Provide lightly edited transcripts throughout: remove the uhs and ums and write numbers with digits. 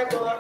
Salam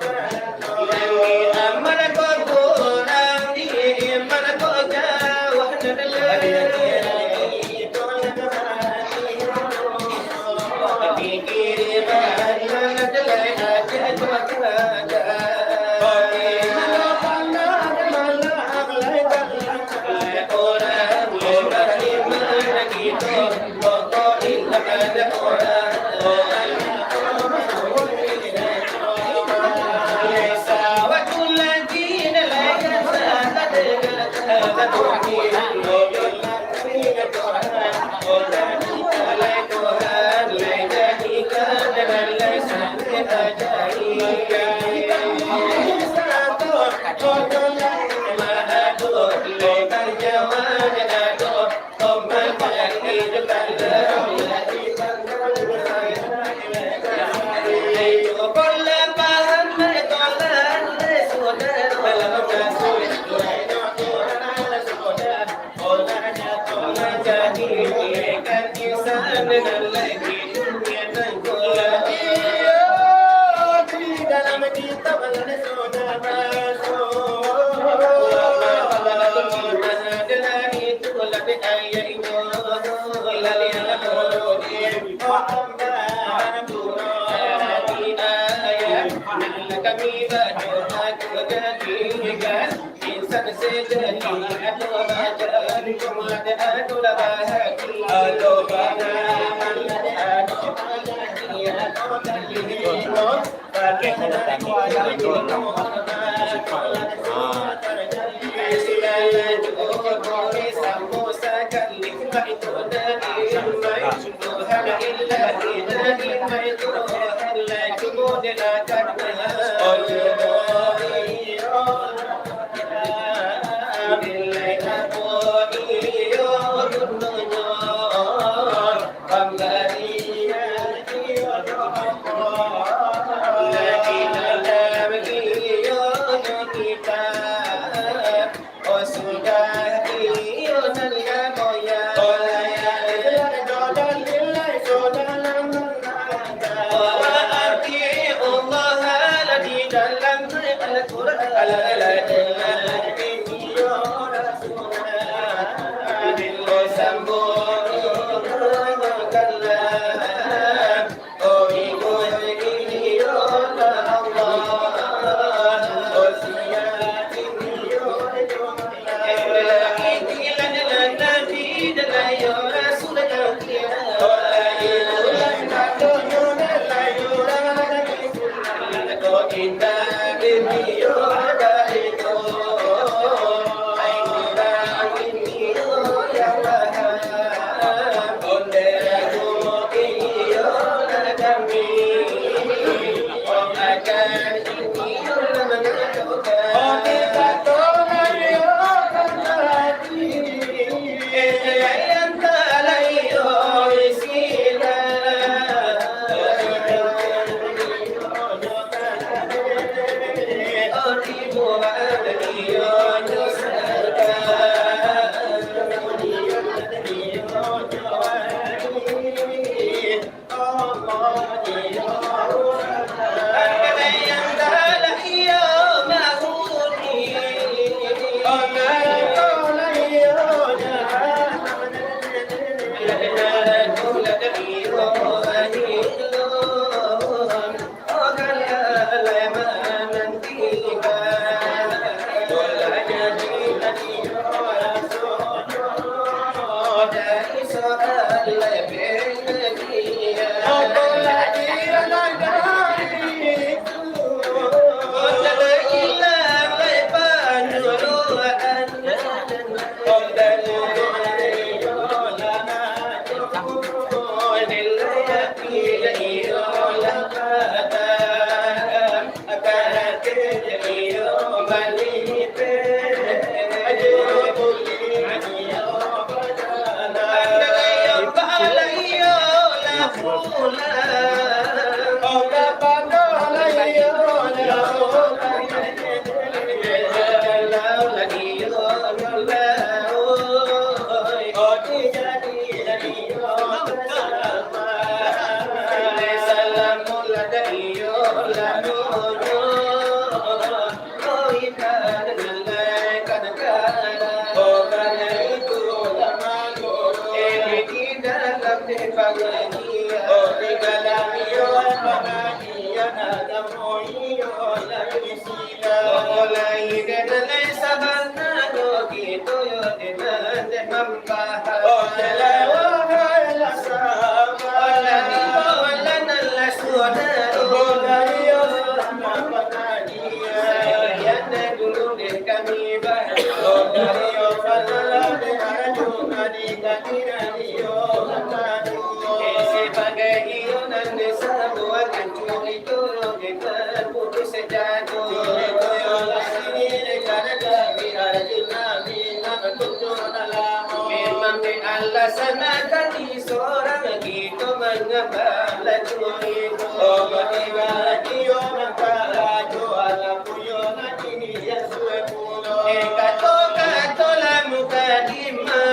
Alasankan di seorang gitu mengembala curiku. Oh beribadah yo mengkala juala puyo nanti ya suwe pulo. Kato kato la muka dima.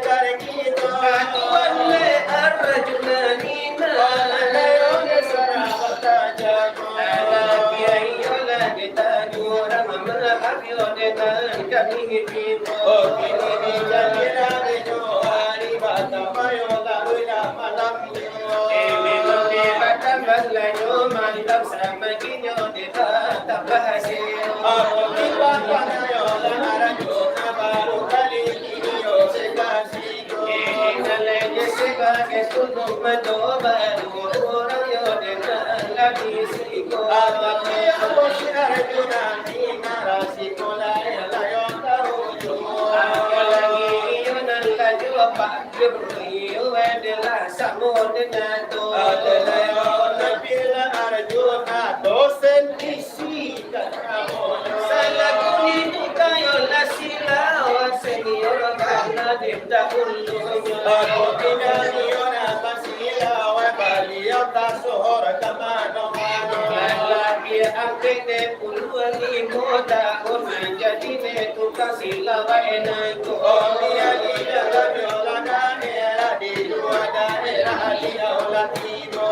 Kare kita. Katuan le arjuna nina. Alayo ne sarabata jago. Alabiya yo la kita jura mamla habyo ne tan kami hipin. Oh kini jadira ne jo hari bata mayo la uya malam yo. Eme ne bata bala yo mantap sama kinyo de bata bahasyo. Aku ni bata yo la arajo na baru kali kinyo sekasi yo. Nale je sebagai sunuk mendoba orang yo de lagi siko. Tapi aku sinar juna ni narasi kolai la yo tahu yo. Lagi yo nan laju pak Jibril adalah samud nyatu. Adalah yo nabila arjuna dosen isi katamu. Salakuni kayo la silawa senior kana dipta kullu. Aku tidak yo na pasilawa bali yo tasohor kamano. Lagi angke de puluhan moda menjadi ne tukang silawa enangku. Oh dia tidak viola daerah di dua daerah dia olah timo.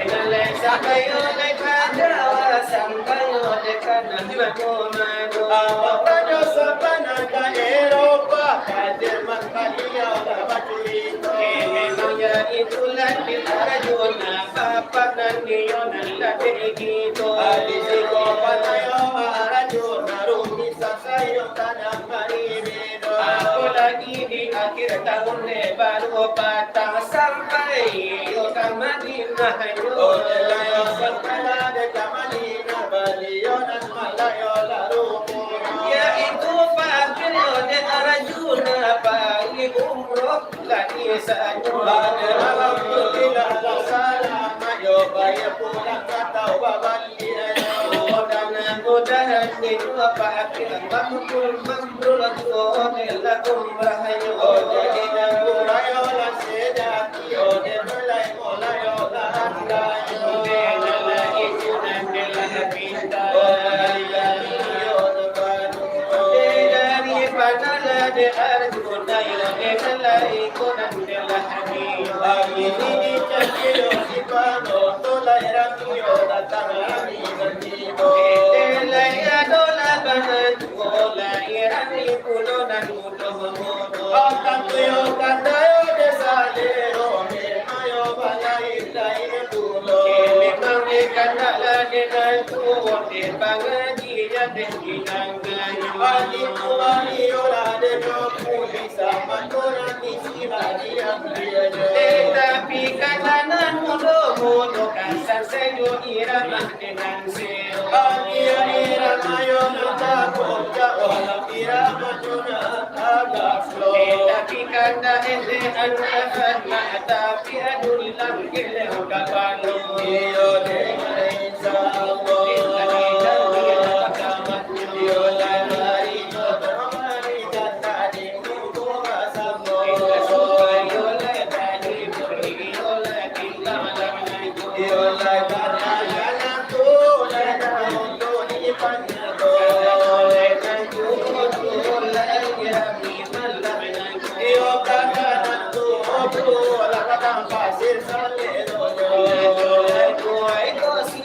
Nale sakayo ne kadawa sambayo de kanan makomado. Apakanyo sapana ka Eropa kadir makalia olah bacurito. Memangnya itulah kita jona papanan niyo nalate ikito. Alisiko panayo arajuna rumi sasayo tanang marimido. Ako lagi di akhir tahun baru patah sampai yo kamadina hayo. O delayo sakala de kamadina baliyo nan malayo larumo. Ya itu fakiryo de arajuna pagi umroh lagi sanyo. Alhamdulillah la salama yo bayar pulang kata wabaliya. Mudah-mudahan itu fakir mambrul la umrah yo. Jadi umrah yo la sejati yo de mulai mulai yo la anda yo. La itu nandelah pinta. Yo dari padala de arjuna yo selai konandelah habib. Ini dicakiro sipano tolai ramyo datang lagi bertibo. Delai adola banan olai rani pulonan mudo-mudo. Otak tuyo kandayo desalero mayo balai dai pulo. Memang de kandala de dai pulo de bangaji ya de kinangan. Ali kumari ora de puli sama tora ni sirani ambiya. Tapi katanan mudo-mudo kasar sejo irama dengan seo. Ira mayo nata koja ola irama juna agak slow. Tapi kata ente anuan mata tapi adul langgil kapalo. Iyo de insya Allah. Iyo lari mari kata di muka masamo. Iyo le tadi iyo le kita malam iyo le jalan tu le tu di panjang le tu le kami malam iyo kata tu la kata pasir sale do le tu ai kosi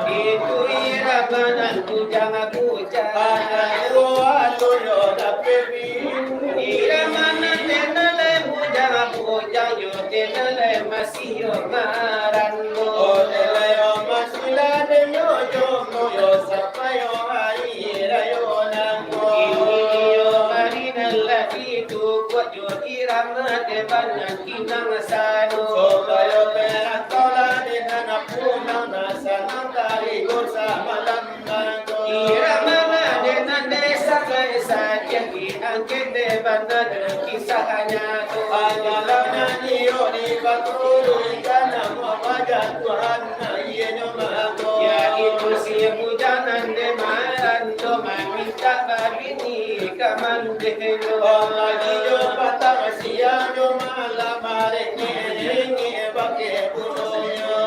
Itu ira banan ku jangan ku le masih marano Ole yo masila de yo yo no yo sapayo aira yo nango. Iniyo marina lagi tu buat yo irama de banan kinang sano Sobayo peratola de nanapuna nasa nangkari gosa malam nango. irama de nande sakai saja ki angke de banan kisahnya tu Agalana niyo ni batulu ikana mamajan Tuhan na iyenyo mago. ya itu si pujanan de marando mamita babini kamandelo Omagiyo patang siyanyo malamare nyenye bake punonyo.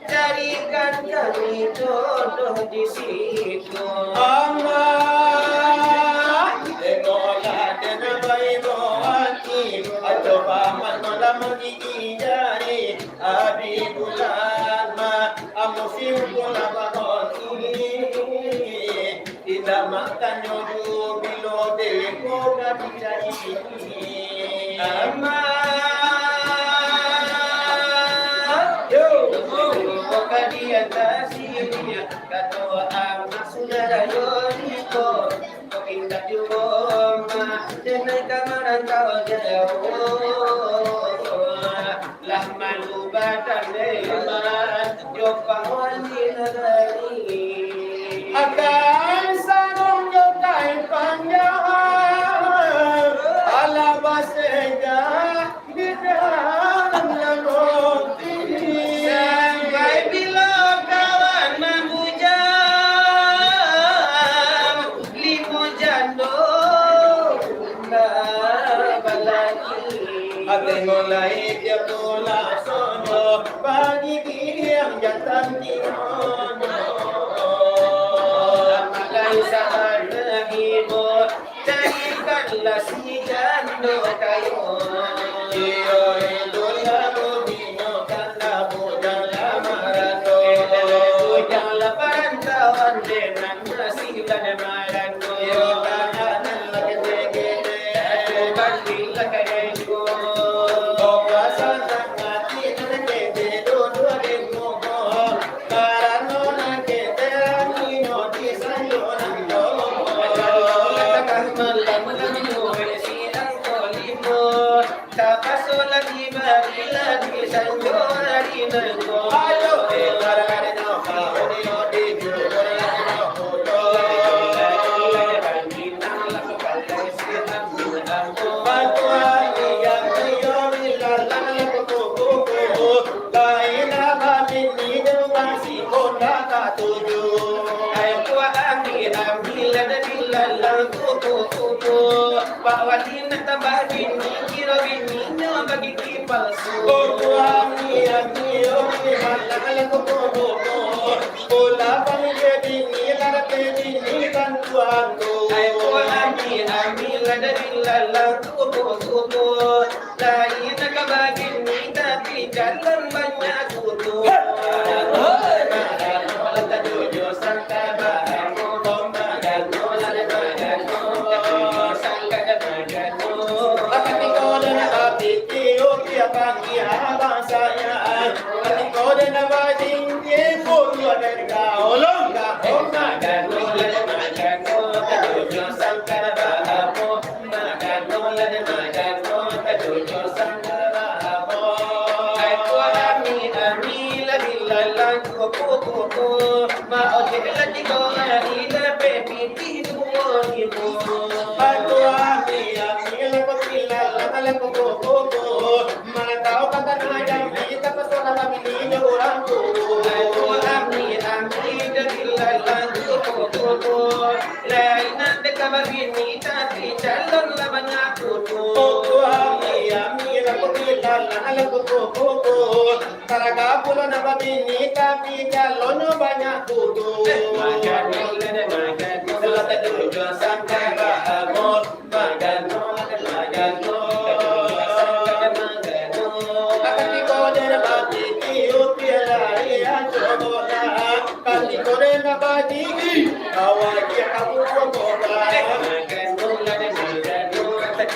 Carikan kami jodoh di situ. Allah, enola dena baibo ati, ato paman malam gigijari, abi bulan ma, amusim pula bahoni, tidak makan nyodu bilo deko kabijai ini. Akan sarung jokai panjang, alabasega di dalam roti. Sampai bila kawan membujang, limu jandung balaki. Ate mulai dia pula sono, pagi diam jantan tinono. Malay sa himo, carikanlah si jando kayo. Iyo idola mo dino kanda budang lamarato. Bujang laparan kawan dengan nasilan marango. Iyo kananan lagete-gete. Ako bandila kayo. Opasan ang atin lagete dodo din mo ko. Karano nagete ang ino di sayo ng domo. Ayo karane no kauni no di panggil abang saya. Kau dan abang tinggi pun ada kau longgar. Makan mulan makan tujuh sangkar bahamu. Makan mulan makan tujuh sangkar bahamu. Aku ami lagi lalang kuku mau jadi tiga hari lebih piti dua ibu. Aku ami lagi lalang kuku mana tahu kata nada kita pesona kami ini orang tu. Aku ami jadi lalang kuku. Lain nanti kabar ini tapi calon banyak kuku. Aku ami lagi lalang kuku. Taraga pulau nama bini tapi calon banyak kudu. Makan mulan makan tujuh sangkar bahamu. Makan mulan makan tujuh sangkar bahamu. Kati kode na bati kiyo pialai anjola. Kati kode na bati awaki kamu kokola. Makan mulan makan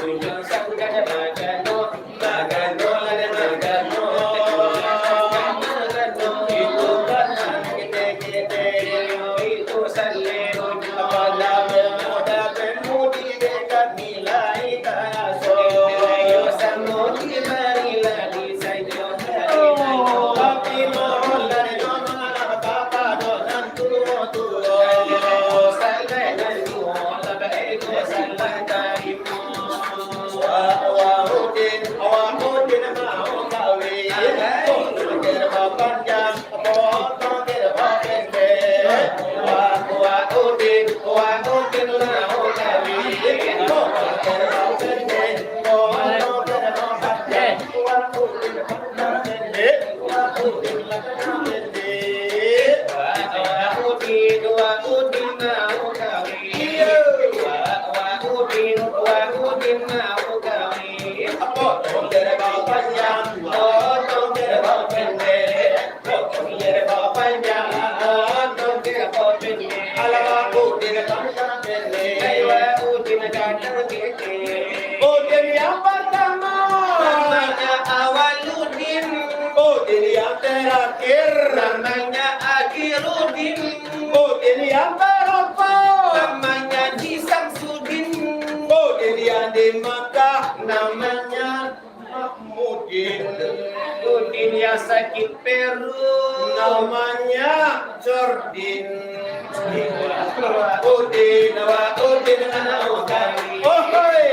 tujuh sangkar bahamu. Makan mulan makan Itu bahan kete-kete. itu salimu Awala moda pemudi dekat nilai kaso. yo samudi marila di sayo Api mola de dona papa donan tuo. Awamudin mau kawi. Kira bapan jam potong kira bapen be. Awamudin mau kawi. Kira bapen be. Potong kira bapan jam. Awamudin bapen be. Awamudin bapen be. Potong kira bapan jam. Potong kira bapen be. Potong kira bapan jam. Potong kira bapen be. Awamudin bapen be. Udin yang pertama. Udin yang terakhir. Namanya Akhirudin, Udin yang berapa? namanya Ji Samsudin, Udin yang di Makkah namanya Mahmudin. Udin yang sakit perut, Namanya Jordin. Udin anau kami. Oh hoi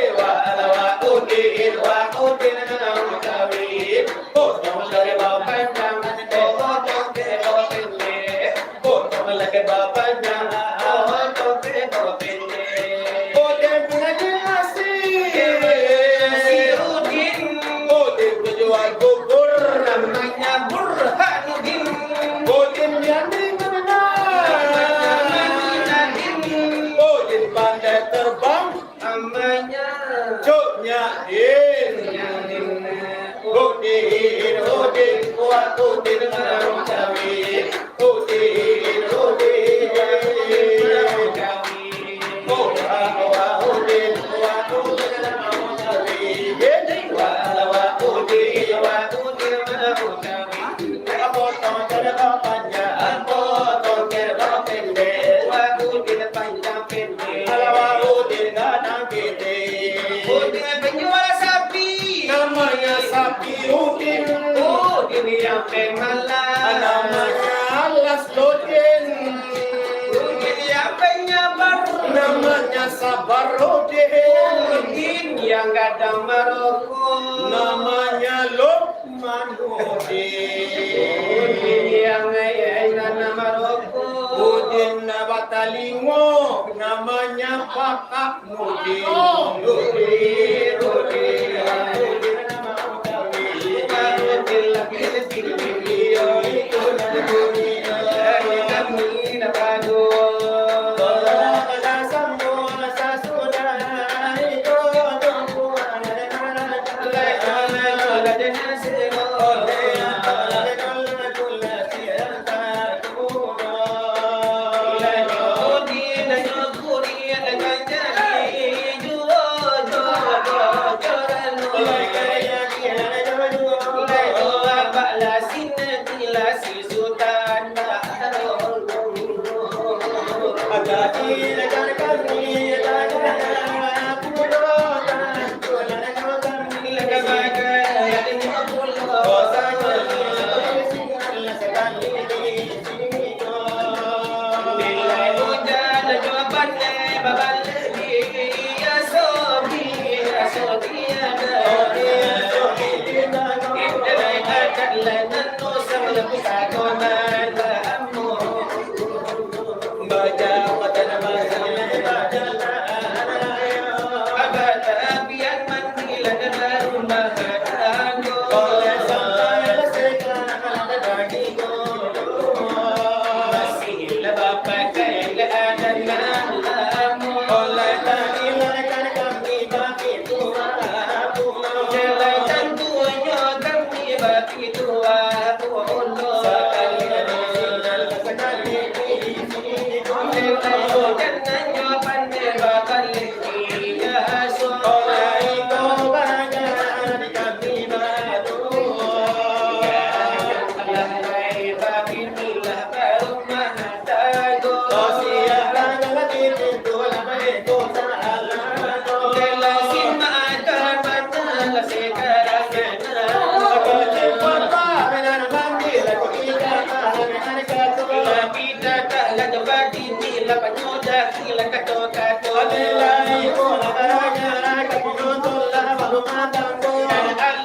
Udin anau kami. Potong dari bawah panjang, potong dari bawah pendek. Potong lagi bawah panjang, potong dari bawah pendek. Udin punya dinasti. si Udin, Udin penjual bubur. namanya Burhanuddin, Udin yang di mana? Madinadin, Udin pandai terbang. namanya Cuknya in. Udin kuat Udin menang kami. Udin Udin kuat Udin menang kami. Potong kereta panjang, potong kereta pendek. Alawa Udin kadang gede. Udin penjual sapi, Namanya sapi Udin. Udin yang pemalas, Namanya Alas Udin. Udin yang penyabar, Namanya Sabar Udin. Udin yang gadang merokok, Namanya Lukman Udin Udin. yang ngayainan merokok, Udin Nabatalingo. Namanya Pakak Udin. Udin nama kami. Udin laki-laki Iyo itu dari dunia. kami napado. Udin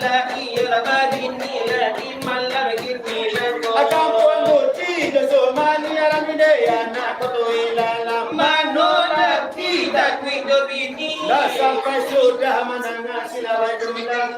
Ilahi Rabadini Ladi Malam Kirni Lako Akampun Guci Josomani Alamide Anak Koto Ilalam Manola Tidak Wido Bini Dah sampai sudah menangis silawai gemilang